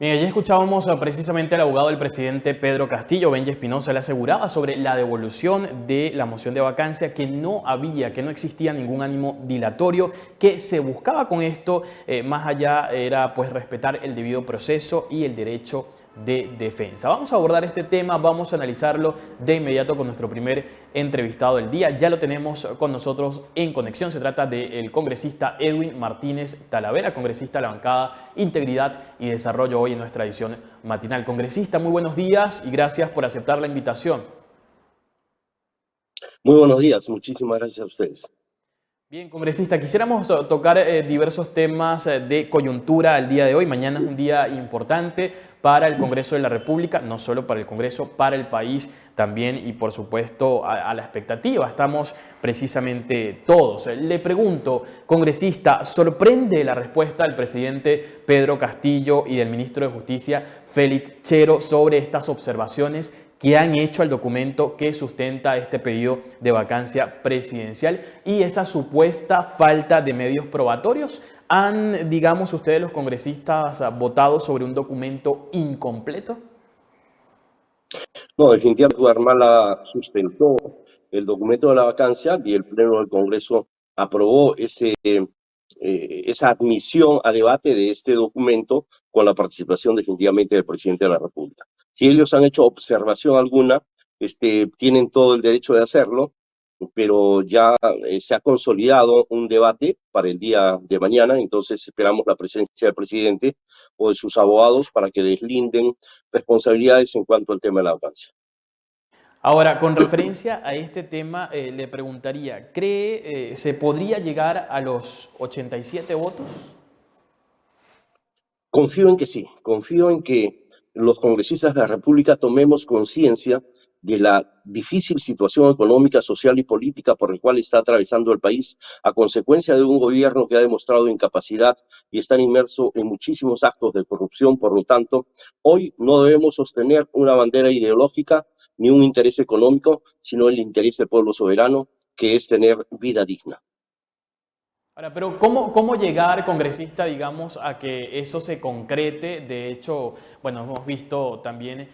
Bien, allí escuchábamos precisamente al abogado del presidente Pedro Castillo. Benji Espinosa le aseguraba sobre la devolución de la moción de vacancia, que no existía ningún ánimo dilatorio, que se buscaba con esto, más allá era pues respetar el debido proceso y el derecho de defensa. Vamos a abordar este tema, vamos a analizarlo de inmediato con nuestro primer entrevistado del día. Ya lo tenemos con nosotros en conexión. Se trata del congresista Edwin Martínez Talavera, congresista de la bancada Integridad y Desarrollo, hoy en nuestra edición matinal. Congresista, muy buenos días y gracias por aceptar la invitación. Muy buenos días, muchísimas gracias a ustedes. Bien, congresista, quisiéramos tocar diversos temas de coyuntura al día de hoy. Mañana es un día importante para el Congreso de la República, no solo para el Congreso, para el país también y por supuesto a la expectativa. Estamos precisamente todos. Le pregunto, congresista, ¿sorprende la respuesta del presidente Pedro Castillo y del ministro de Justicia Félix Chero sobre estas observaciones que han hecho al documento que sustenta este pedido de vacancia presidencial y esa supuesta falta de medios probatorios? ¿Han, digamos, ustedes los congresistas votado sobre un documento incompleto? No, definitivamente Guatemala sustentó el documento de la vacancia y el Pleno del Congreso aprobó esa admisión a debate de este documento con la participación definitivamente del presidente de la República. Si ellos han hecho observación alguna, tienen todo el derecho de hacerlo, pero ya se ha consolidado un debate para el día de mañana, entonces esperamos la presencia del presidente o de sus abogados para que deslinden responsabilidades en cuanto al tema de la vacancia. Ahora, con referencia a este tema, le preguntaría, ¿cree se podría llegar a los 87 votos? Confío en que sí, confío en que los congresistas de la República tomemos conciencia de la difícil situación económica, social y política por la cual está atravesando el país a consecuencia de un gobierno que ha demostrado incapacidad y está inmerso en muchísimos actos de corrupción. Por lo tanto, hoy no debemos sostener una bandera ideológica ni un interés económico, sino el interés del pueblo soberano, que es tener vida digna. Ahora, pero ¿cómo llegar, congresista, digamos, a que eso se concrete? De hecho, bueno, hemos visto también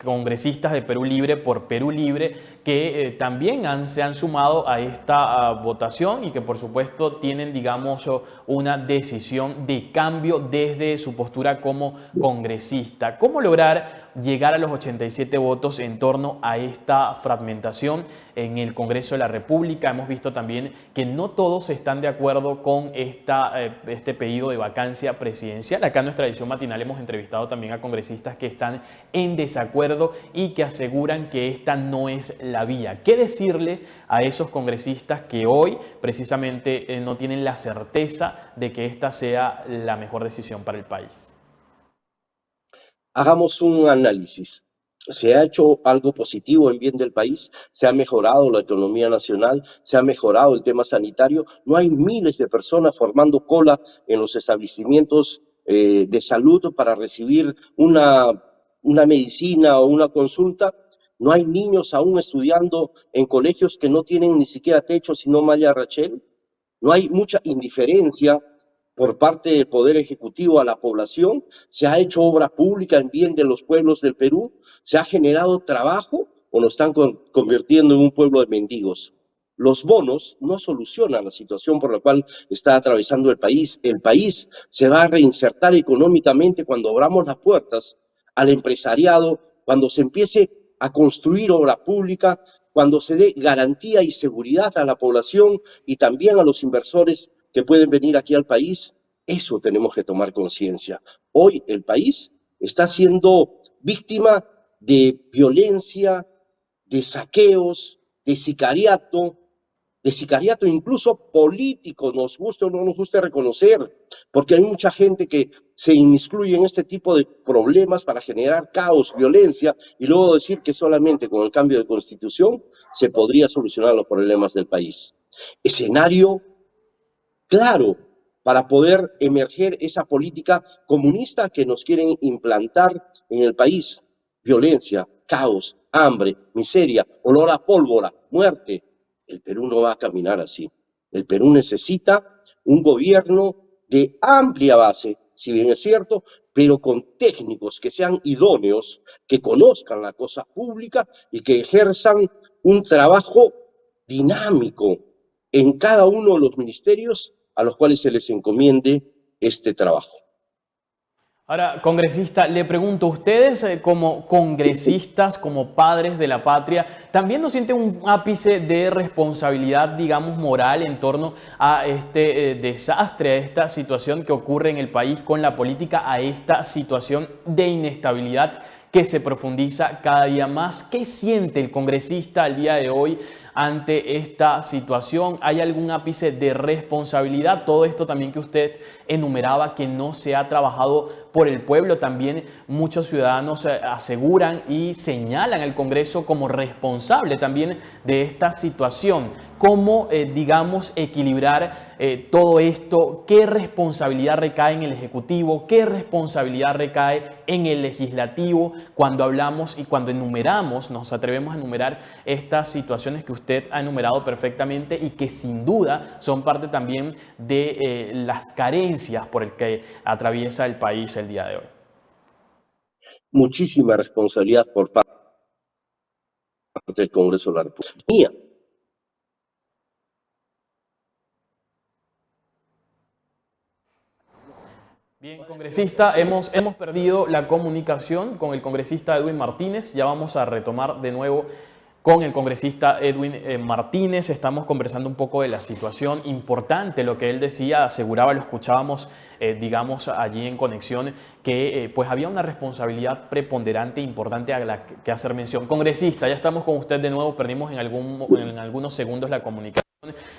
congresistas de Perú Libre por Perú Libre que también se han sumado a esta votación y que por supuesto tienen, digamos, una decisión de cambio desde su postura como congresista. ¿Cómo lograr llegar a los 87 votos en torno a esta fragmentación en el Congreso de la República? Hemos visto también que no todos están de acuerdo con este pedido de vacancia presidencial. Acá en nuestra edición matinal hemos entrevistado también a congresistas que están en desacuerdo y que aseguran que esta no es la vía. ¿Qué decirle a esos congresistas que hoy precisamente no tienen la certeza de que esta sea la mejor decisión para el país? Hagamos un análisis. ¿Se ha hecho algo positivo en bien del país? ¿Se ha mejorado la economía nacional? ¿Se ha mejorado el tema sanitario? ¿No hay miles de personas formando cola en los establecimientos de salud para recibir una medicina o una consulta? ¿No hay niños aún estudiando en colegios que no tienen ni siquiera techo, sino malla rachel? ¿No hay mucha indiferencia por parte del Poder Ejecutivo a la población? ¿Se ha hecho obra pública en bien de los pueblos del Perú? ¿Se ha generado trabajo o nos están convirtiendo en un pueblo de mendigos? Los bonos no solucionan la situación por la cual está atravesando el país. El país se va a reinsertar económicamente cuando abramos las puertas al empresariado, cuando se empiece a construir obra pública, cuando se dé garantía y seguridad a la población y también a los inversores que pueden venir aquí al país. Eso tenemos que tomar conciencia. Hoy el país está siendo víctima de violencia, de saqueos, de sicariato incluso político, nos guste o no nos guste reconocer, porque hay mucha gente que se inmiscuye en este tipo de problemas para generar caos, violencia, y luego decir que solamente con el cambio de constitución se podría solucionar los problemas del país. Escenario claro para poder emerger esa política comunista que nos quieren implantar en el país. Violencia, caos, hambre, miseria, olor a pólvora, muerte. El Perú no va a caminar así. El Perú necesita un gobierno de amplia base, si bien es cierto, pero con técnicos que sean idóneos, que conozcan la cosa pública y que ejerzan un trabajo dinámico en cada uno de los ministerios a los cuales se les encomiende este trabajo. Ahora, congresista, le pregunto, ustedes como congresistas, como padres de la patria, ¿también no sienten un ápice de responsabilidad, digamos, moral en torno a este desastre, a esta situación que ocurre en el país con la política, a esta situación de inestabilidad que se profundiza cada día más? ¿Qué siente el congresista al día de hoy ante esta situación? ¿Hay algún ápice de responsabilidad? Todo esto también que usted enumeraba, que no se ha trabajado por el pueblo, también muchos ciudadanos aseguran y señalan al Congreso como responsable también de esta situación. ¿Cómo, digamos, equilibrar todo esto? ¿Qué responsabilidad recae en el Ejecutivo? ¿Qué responsabilidad recae en el Legislativo? Cuando hablamos y cuando enumeramos, nos atrevemos a enumerar estas situaciones que usted ha enumerado perfectamente y que sin duda son parte también de las carencias por el que atraviesa el país el día de hoy. Muchísima responsabilidad por parte del Congreso de la República. Bien, congresista, hemos perdido la comunicación con el congresista Edwin Martínez. Ya vamos a retomar de nuevo con el congresista Edwin Martínez. Estamos conversando un poco de la situación importante, lo que él decía, aseguraba, lo escuchábamos, digamos, allí en conexión, que pues había una responsabilidad preponderante e importante a la que hacer mención. Congresista, ya estamos con usted de nuevo, perdimos en algunos segundos la comunicación.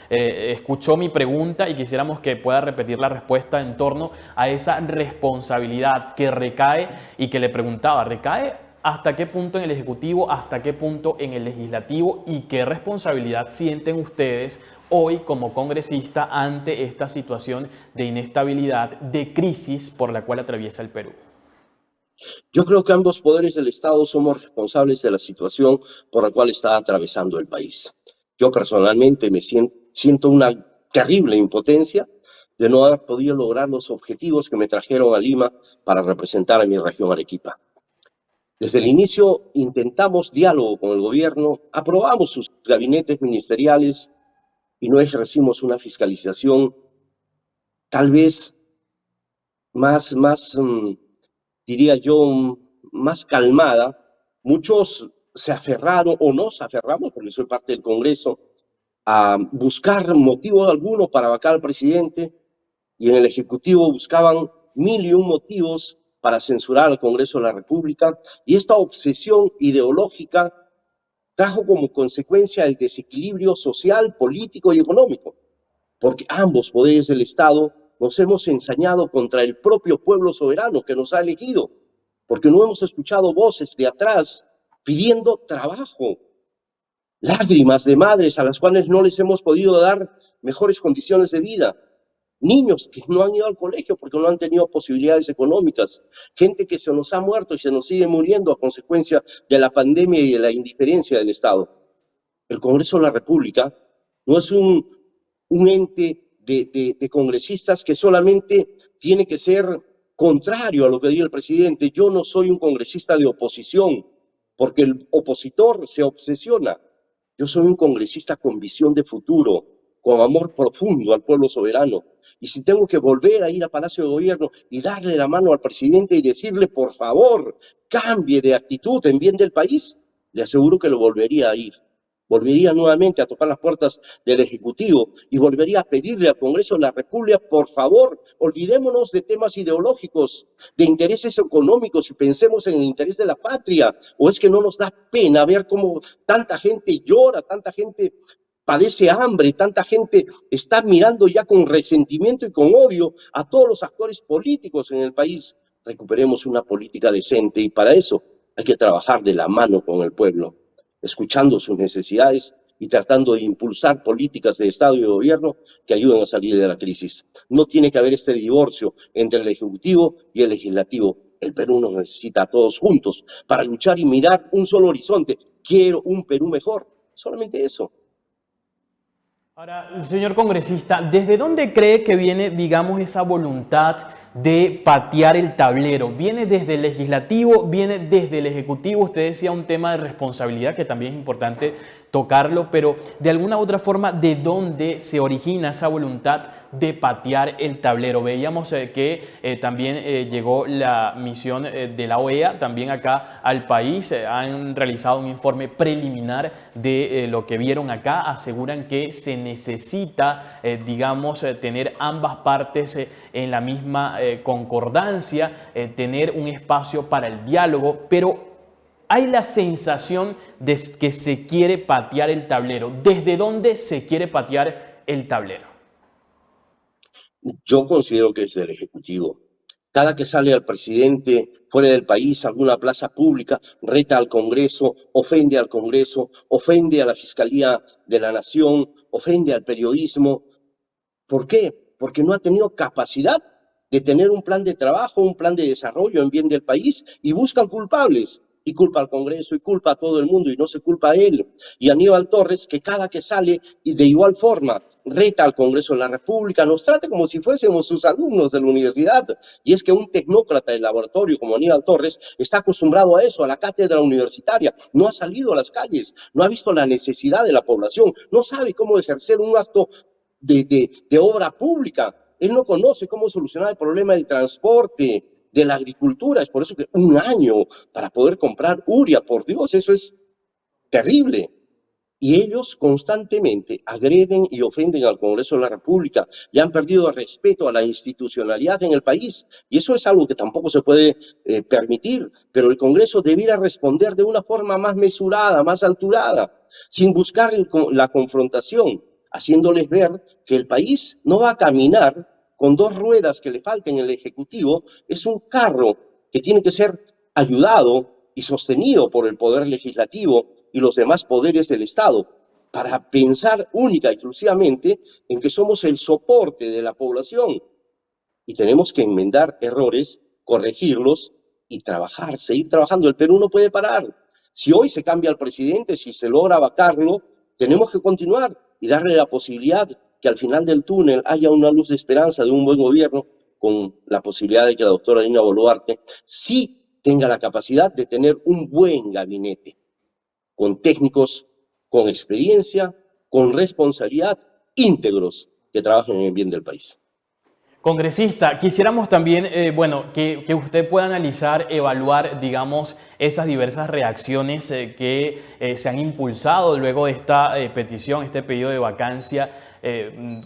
Escuchó mi pregunta y quisiéramos que pueda repetir la respuesta en torno a esa responsabilidad que recae y que le preguntaba, ¿recae hasta qué punto en el Ejecutivo, hasta qué punto en el Legislativo y qué responsabilidad sienten ustedes hoy como congresista ante esta situación de inestabilidad, de crisis por la cual atraviesa el Perú? Yo creo que ambos poderes del Estado somos responsables de la situación por la cual está atravesando el país. Yo personalmente me siento una terrible impotencia de no haber podido lograr los objetivos que me trajeron a Lima para representar a mi región Arequipa. Desde el inicio intentamos diálogo con el gobierno, aprobamos sus gabinetes ministeriales y no ejercimos una fiscalización tal vez más diría yo, más calmada. Muchos se aferraron, o nos aferramos, porque soy parte del Congreso, a buscar motivo alguno para vacar al presidente, y en el Ejecutivo buscaban 1001 motivos para censurar al Congreso de la República, y esta obsesión ideológica trajo como consecuencia el desequilibrio social, político y económico, porque ambos poderes del Estado nos hemos ensañado contra el propio pueblo soberano que nos ha elegido, porque no hemos escuchado voces de atrás pidiendo trabajo, lágrimas de madres a las cuales no les hemos podido dar mejores condiciones de vida, niños que no han ido al colegio porque no han tenido posibilidades económicas, gente que se nos ha muerto y se nos sigue muriendo a consecuencia de la pandemia y de la indiferencia del Estado. El Congreso de la República no es un ente de congresistas que solamente tiene que ser contrario a lo que diga el presidente. Yo no soy un congresista de oposición, porque el opositor se obsesiona. Yo soy un congresista con visión de futuro, con amor profundo al pueblo soberano. Y si tengo que volver a ir a Palacio de Gobierno y darle la mano al presidente y decirle, por favor, cambie de actitud en bien del país, le aseguro que lo volvería a ir. Volvería nuevamente a tocar las puertas del Ejecutivo y volvería a pedirle al Congreso de la República, por favor, olvidémonos de temas ideológicos, de intereses económicos y pensemos en el interés de la patria. ¿O es que no nos da pena ver cómo tanta gente llora, tanta gente padece hambre, tanta gente está mirando ya con resentimiento y con odio a todos los actores políticos en el país? Recuperemos una política decente y para eso hay que trabajar de la mano con el pueblo, escuchando sus necesidades y tratando de impulsar políticas de Estado y de gobierno que ayuden a salir de la crisis. No tiene que haber este divorcio entre el Ejecutivo y el Legislativo. El Perú nos necesita a todos juntos para luchar y mirar un solo horizonte. Quiero un Perú mejor. Solamente eso. Ahora, señor congresista, ¿desde dónde cree que viene, digamos, esa voluntad de patear el tablero. Viene desde el legislativo, viene desde el ejecutivo. Usted decía un tema de responsabilidad que también es importante tocarlo, pero de alguna u otra forma, ¿de dónde se origina esa voluntad de patear el tablero? Veíamos que también llegó la misión de la OEA también acá al país. Han realizado un informe preliminar de lo que vieron acá. Aseguran que se necesita, digamos, tener ambas partes en la misma concordancia, tener un espacio para el diálogo, pero hay la sensación de que se quiere patear el tablero. ¿Desde dónde se quiere patear el tablero? Yo considero que es del Ejecutivo. Cada que sale el presidente fuera del país, a alguna plaza pública, reta al Congreso, ofende al Congreso, ofende a la Fiscalía de la Nación, ofende al periodismo. ¿Por qué? Porque no ha tenido capacidad de tener un plan de trabajo, un plan de desarrollo en bien del país y buscan culpables. Y culpa al Congreso y culpa a todo el mundo y no se culpa a él. Y Aníbal Torres, que cada que sale y de igual forma reta al Congreso de la República, nos trata como si fuésemos sus alumnos de la universidad. Y es que un tecnócrata del laboratorio como Aníbal Torres está acostumbrado a eso, a la cátedra universitaria. No ha salido a las calles, no ha visto la necesidad de la población, no sabe cómo ejercer un acto de obra pública. Él no conoce cómo solucionar el problema del transporte, de la agricultura. Es por eso que un año para poder comprar urea, por Dios, eso es terrible. Y ellos constantemente agreden y ofenden al Congreso de la República. Ya han perdido el respeto a la institucionalidad en el país. Y eso es algo que tampoco se puede permitir. Pero el Congreso debiera responder de una forma más mesurada, más alturada, sin buscar la confrontación, haciéndoles ver que el país no va a caminar con dos ruedas que le falten en el Ejecutivo. Es un carro que tiene que ser ayudado y sostenido por el Poder Legislativo y los demás poderes del Estado, para pensar única y exclusivamente en que somos el soporte de la población y tenemos que enmendar errores, corregirlos y trabajar, seguir trabajando. El Perú no puede parar. Si hoy se cambia al presidente, si se logra vacarlo, tenemos que continuar y darle la posibilidad que al final del túnel haya una luz de esperanza de un buen gobierno, con la posibilidad de que la doctora Dina Boluarte sí tenga la capacidad de tener un buen gabinete, con técnicos, con experiencia, con responsabilidad, íntegros, que trabajen en el bien del país. Congresista, quisiéramos también, bueno, que usted pueda analizar, evaluar, digamos, esas diversas reacciones que se han impulsado luego de esta petición, este pedido de vacancia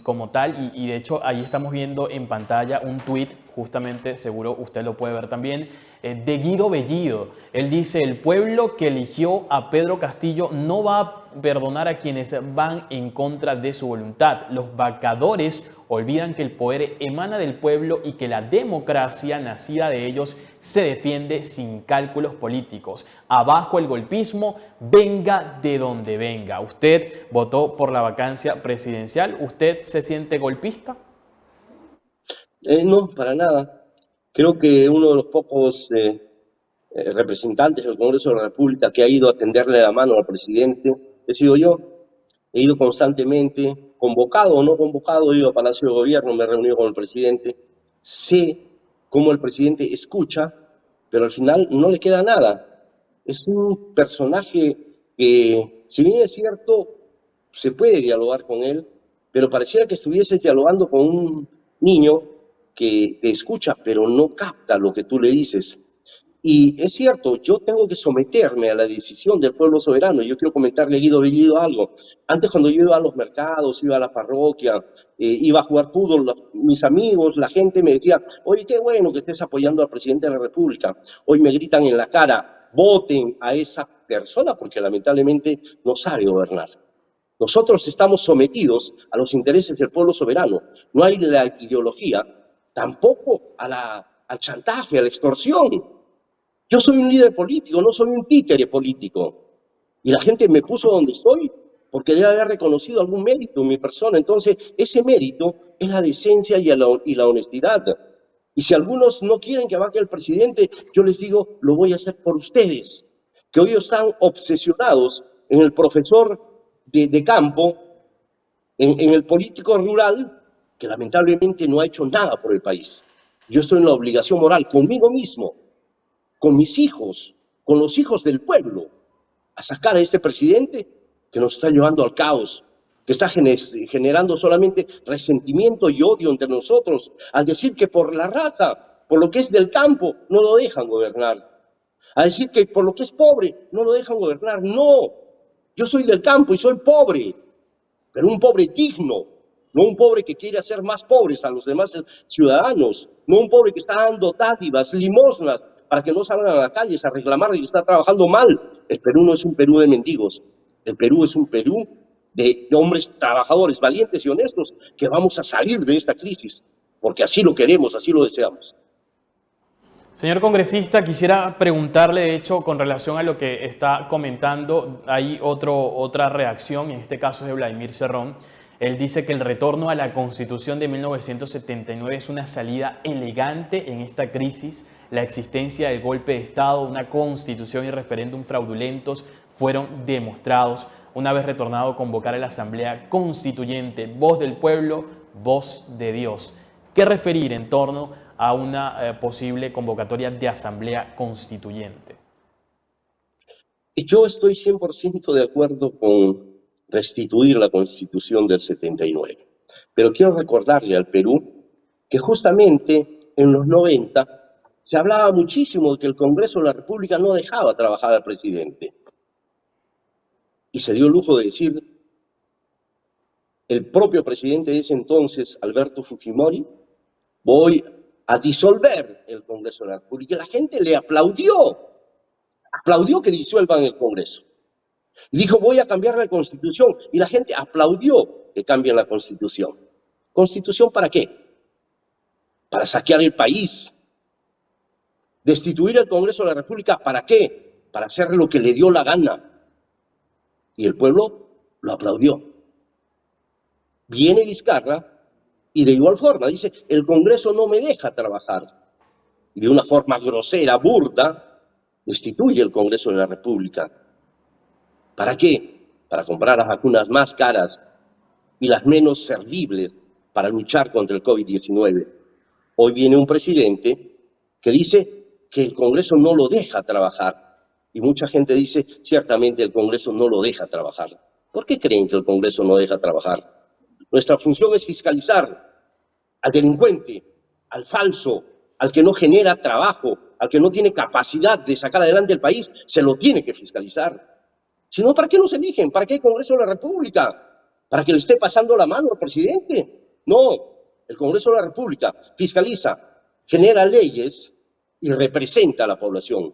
como tal. Y de hecho, ahí estamos viendo en pantalla un tuit, justamente, seguro usted lo puede ver también, de Guido Bellido. Él dice: el pueblo que eligió a Pedro Castillo no va a perdonar a quienes van en contra de su voluntad. Los vacadores olvidan que el poder emana del pueblo y que la democracia nacida de ellos se defiende sin cálculos políticos. Abajo el golpismo, venga de donde venga. ¿Usted votó por la vacancia presidencial? ¿Usted se siente golpista? No, para nada. Creo que uno de los pocos representantes del Congreso de la República que ha ido a tenderle la mano al presidente he sido yo. He ido constantemente, convocado o no convocado, he ido a Palacio de Gobierno, me he reunido con el presidente. Sé cómo el presidente escucha, pero al final no le queda nada. Es un personaje que, si bien es cierto, se puede dialogar con él, pero pareciera que estuvieses dialogando con un niño que te escucha, pero no capta lo que tú le dices. Y es cierto, yo tengo que someterme a la decisión del pueblo soberano. Yo quiero comentarle a Guido Bellido algo. Antes, cuando yo iba a los mercados, iba a la parroquia, iba a jugar fútbol, mis amigos, la gente me decía: oye, qué bueno que estés apoyando al presidente de la República. Hoy me gritan en la cara: voten a esa persona, porque lamentablemente no sabe gobernar. Nosotros estamos sometidos a los intereses del pueblo soberano. No hay la ideología, tampoco al chantaje, a la extorsión. Yo soy un líder político, no soy un títere político. Y la gente me puso donde estoy porque debe haber reconocido algún mérito en mi persona. Entonces, ese mérito es la decencia y la honestidad. Y si algunos no quieren que vaya el presidente, yo les digo: lo voy a hacer por ustedes, que hoy están obsesionados en el profesor de campo, en el político rural, que lamentablemente no ha hecho nada por el país. Yo estoy en la obligación moral conmigo mismo, con mis hijos, con los hijos del pueblo, a sacar a este presidente que nos está llevando al caos, que está generando solamente resentimiento y odio entre nosotros, al decir que por la raza, por lo que es del campo, no lo dejan gobernar. A decir que por lo que es pobre, no lo dejan gobernar. No, yo soy del campo y soy pobre, pero un pobre digno, no un pobre que quiere hacer más pobres a los demás ciudadanos, no un pobre que está dando dádivas, limosnas, para que no salgan a las calles a reclamar que está trabajando mal. El Perú no es un Perú de mendigos, el Perú es un Perú de hombres trabajadores, valientes y honestos, que vamos a salir de esta crisis, porque así lo queremos, así lo deseamos. Señor congresista, quisiera preguntarle, de hecho, con relación a lo que está comentando, hay otra reacción, en este caso es de Vladimir Cerrón. Él dice que el retorno a la Constitución de 1979 es una salida elegante en esta crisis. La existencia del golpe de Estado, una constitución y referéndum fraudulentos fueron demostrados. Una vez retornado a convocar a la Asamblea Constituyente, voz del pueblo, voz de Dios. ¿Qué referir en torno a una posible convocatoria de Asamblea Constituyente? Yo estoy 100% de acuerdo con restituir la Constitución del 79. Pero quiero recordarle al Perú que justamente en los 90 se hablaba muchísimo de que el Congreso de la República no dejaba trabajar al presidente. Y se dio el lujo de decir el propio presidente de ese entonces, Alberto Fujimori, voy a disolver el Congreso de la República. Y la gente le aplaudió que disuelvan el Congreso. Y dijo, voy a cambiar la Constitución. Y la gente aplaudió que cambien la Constitución. ¿Constitución para qué? Para saquear el país. Destituir el Congreso de la República, ¿para qué? Para hacer lo que le dio la gana. Y el pueblo lo aplaudió. Viene Vizcarra y de igual forma dice, el Congreso no me deja trabajar. Y de una forma grosera, burda, destituye el Congreso de la República. ¿Para qué? Para comprar las vacunas más caras y las menos servibles para luchar contra el COVID-19. Hoy viene un presidente que dice que el Congreso no lo deja trabajar. Y mucha gente dice, ciertamente el Congreso no lo deja trabajar. ¿Por qué creen que el Congreso no deja trabajar? Nuestra función es fiscalizar al delincuente, al falso, al que no genera trabajo, al que no tiene capacidad de sacar adelante el país, se lo tiene que fiscalizar. Si no, ¿para qué nos eligen? ¿Para qué el Congreso de la República? ¿Para que le esté pasando la mano al presidente? No, el Congreso de la República fiscaliza, genera leyes y representa a la población.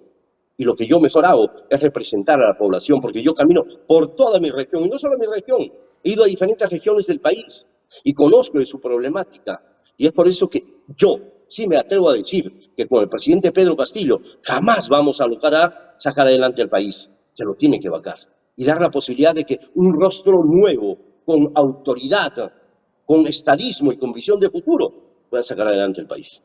Y lo que yo mejor hago es representar a la población, porque yo camino por toda mi región, y no solo mi región, he ido a diferentes regiones del país y conozco de su problemática. Y es por eso que yo sí me atrevo a decir que con el presidente Pedro Castillo jamás vamos a lograr sacar adelante al país. Se lo tiene que vacar y dar la posibilidad de que un rostro nuevo, con autoridad, con estadismo y con visión de futuro, pueda sacar adelante el país.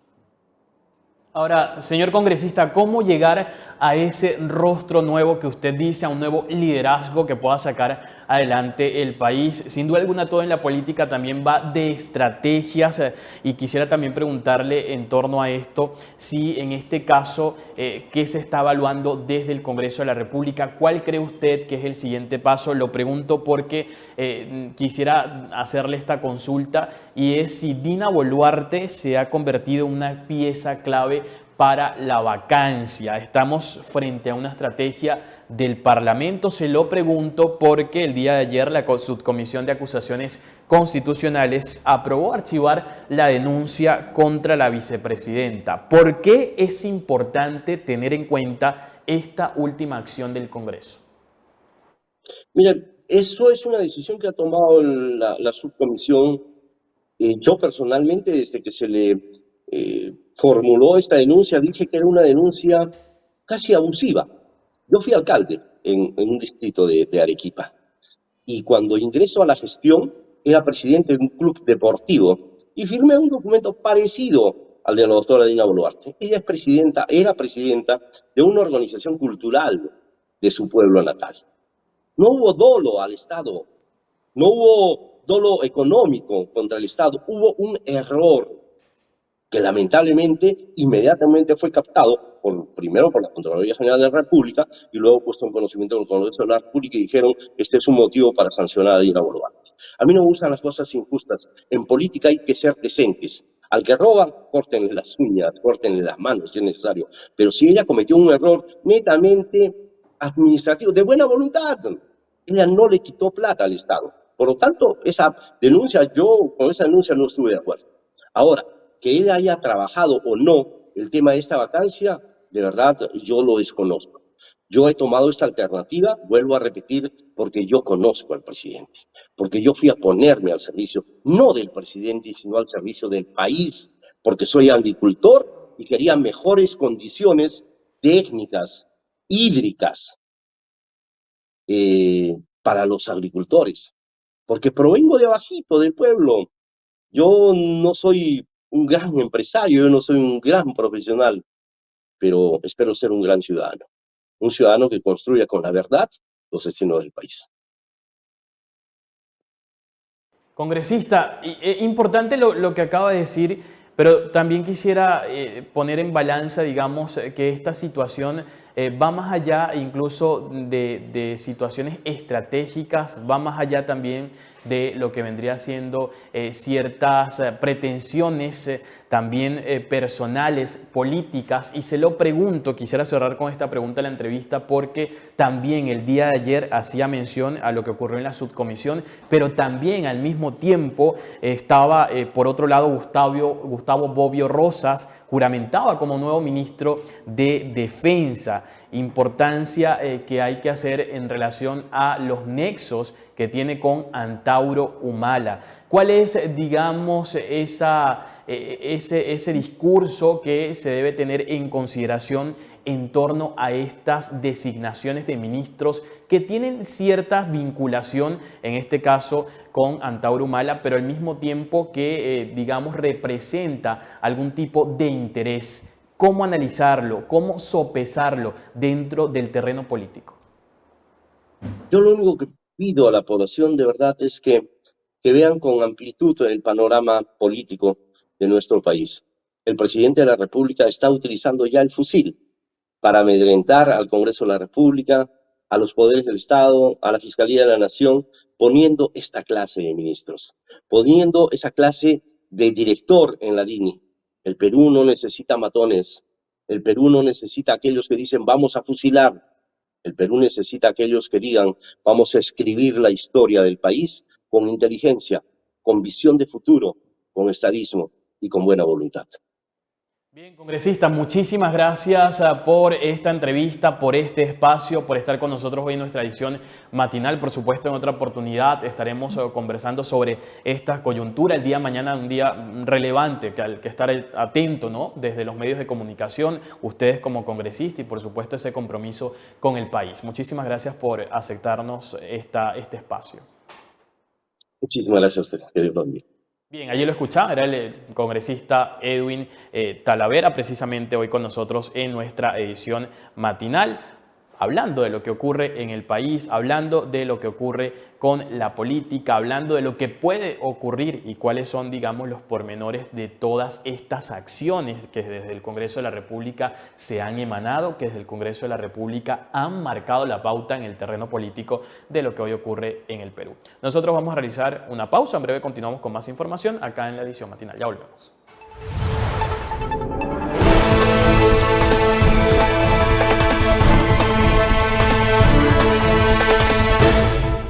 Ahora, señor congresista, ¿cómo llegar a ese rostro nuevo que usted dice, a un nuevo liderazgo que pueda sacar adelante el país? Sin duda alguna, todo en la política también va de estrategias y quisiera también preguntarle en torno a esto, si en este caso, ¿qué se está evaluando desde el Congreso de la República? ¿Cuál cree usted que es el siguiente paso? Lo pregunto porque quisiera hacerle esta consulta y es si Dina Boluarte se ha convertido en una pieza clave para la vacancia. Estamos frente a una estrategia del Parlamento. Se lo pregunto porque el día de ayer la Subcomisión de Acusaciones Constitucionales aprobó archivar la denuncia contra la vicepresidenta. ¿Por qué es importante tener en cuenta esta última acción del Congreso? Mira, eso es una decisión que ha tomado la subcomisión. Yo personalmente, desde que se le formuló esta denuncia, dije que era una denuncia casi abusiva. Yo fui alcalde en un distrito de Arequipa y cuando ingreso a la gestión era presidente de un club deportivo y firmé un documento parecido al de la doctora Dina Boluarte. Ella era presidenta de una organización cultural de su pueblo natal. No hubo dolo al Estado, no hubo dolo económico contra el Estado, hubo un error. que lamentablemente inmediatamente fue captado primero por la Contraloría General de la República y luego puesto en conocimiento del Congreso de la República y dijeron, este es un motivo para sancionar a Dina Boluarte. A mí no me gustan las cosas injustas. En política hay que ser decentes. Al que roba, córtenle las uñas, córtenle las manos si es necesario. Pero si ella cometió un error netamente administrativo, de buena voluntad, ella no le quitó plata al Estado. Por lo tanto, esa denuncia, yo con esa denuncia no estuve de acuerdo. Ahora, que ella haya trabajado o no el tema de esta vacancia, de verdad, yo lo desconozco. Yo he tomado esta alternativa, vuelvo a repetir, porque yo conozco al presidente, porque yo fui a ponerme al servicio, no del presidente, sino al servicio del país, porque soy agricultor y quería mejores condiciones técnicas, hídricas, para los agricultores, porque provengo de abajito, del pueblo. Yo no soy un gran empresario, yo no soy un gran profesional, pero espero ser un ciudadano que construya con la verdad los destinos del país. Congresista, importante lo que acaba de decir, pero también quisiera poner en balanza, digamos, que esta situación va más allá incluso de situaciones estratégicas, va más allá también de lo que vendría siendo ciertas pretensiones también personales, políticas, y se lo pregunto, quisiera cerrar con esta pregunta de la entrevista porque también el día de ayer hacía mención a lo que ocurrió en la subcomisión, pero también al mismo tiempo estaba por otro lado Gustavo Bobbio Rosas, juramentaba como nuevo ministro de Defensa. Importancia que hay que hacer en relación a los nexos que tiene con Antauro Humala. ¿Cuál es, digamos, ese discurso que se debe tener en consideración en torno a estas designaciones de ministros que tienen cierta vinculación, en este caso con Antauro Humala, pero al mismo tiempo que, digamos, representa algún tipo de interés? ¿Cómo analizarlo? ¿Cómo sopesarlo dentro del terreno político? Yo lo único que pido a la población de verdad es que vean con amplitud el panorama político de nuestro país. El presidente de la República está utilizando ya el fusil para amedrentar al Congreso de la República, a los poderes del Estado, a la Fiscalía de la Nación, poniendo esta clase de ministros, poniendo esa clase de director en la DINI. El Perú no necesita matones, el Perú no necesita aquellos que dicen vamos a fusilar, el Perú necesita aquellos que digan vamos a escribir la historia del país con inteligencia, con visión de futuro, con estadismo y con buena voluntad. Bien, congresista, muchísimas gracias por esta entrevista, por este espacio, por estar con nosotros hoy en nuestra edición matinal. Por supuesto, en otra oportunidad estaremos conversando sobre esta coyuntura. El día de mañana, un día relevante que hay que estar atento, ¿no? Desde los medios de comunicación, ustedes como congresistas y por supuesto ese compromiso con el país. Muchísimas gracias por aceptarnos este espacio. Muchísimas gracias a ustedes. Que Dios los bendiga. Bien, allí lo escuchaba, era el congresista Edwin Talavera, precisamente hoy con nosotros en nuestra edición matinal, hablando de lo que ocurre en el país, hablando de lo que ocurre con la política, hablando de lo que puede ocurrir y cuáles son, digamos, los pormenores de todas estas acciones que desde el Congreso de la República se han emanado, que desde el Congreso de la República han marcado la pauta en el terreno político de lo que hoy ocurre en el Perú. Nosotros vamos a realizar una pausa, en breve continuamos con más información acá en la edición matinal. Ya volvemos.